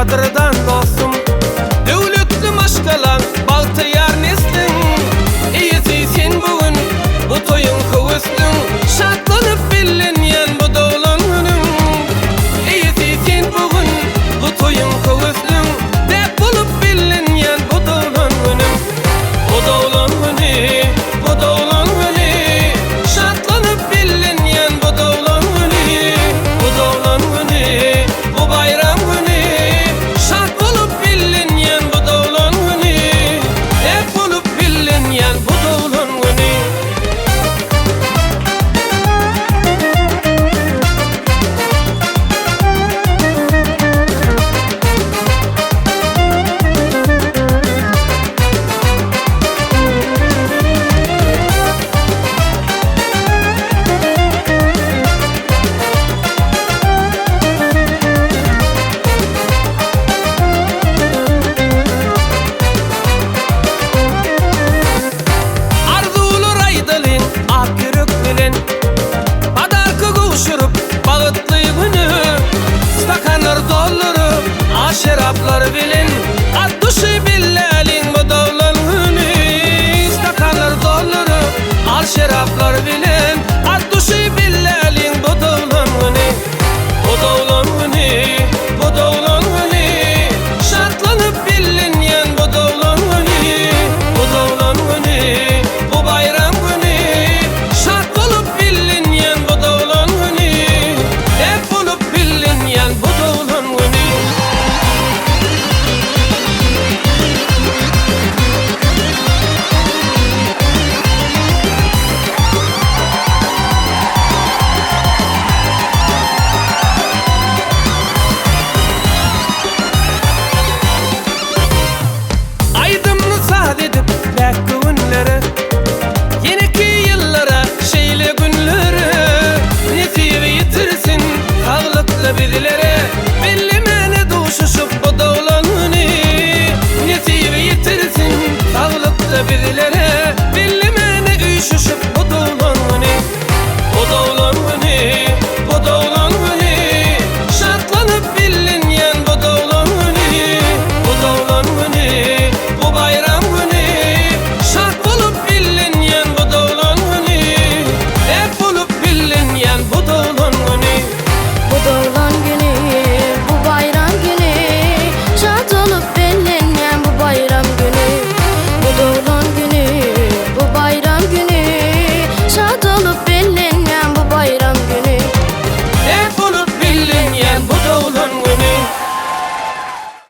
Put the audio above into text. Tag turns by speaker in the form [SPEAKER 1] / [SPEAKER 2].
[SPEAKER 1] kadırdan dostum. Dövlütlü maşkalan baltı yar neslin. İyisi sen bugün bu toyun kıvıslın. Şatlanıp bilinyen bu doğulan günün. İyisi sen bugün bu toyun kıvıslın. Dep bulup bilinyen bu doğulan günün. Bu doğulan günü, bu doğulan günü. Şatlanıp bilinyen bu doğulan günü. Bu doğulan günü, bu bayram günü. Şat bulup bilinyen bu doğulan günü. Dep bulup bilinyen bu doğulan günü. Arzulur aydılın ak yürek bilen. Padarkı kuşurup bağıtlı günü. Stakanlar doldurup aşeraplar bilen. At düşü billalin bu doğulan günü. Stakanlar doldurup aşeraplar bilen. At düşü billalin bu doğulan günü. Bu doğulan günü, bu doğulan günü. Şatlanıp bilinyen bu doğulan günü. Bu doğulan günü, bu bayram günü. Şat bulup bilinyen bu doğulan günü. Dep bulup bilinyen bu doğulan günü. Aydımını saat edip belki günleri. Yeniki yıllara şeyle günleri. Nesibi yitirsin sağlıklı bizleri.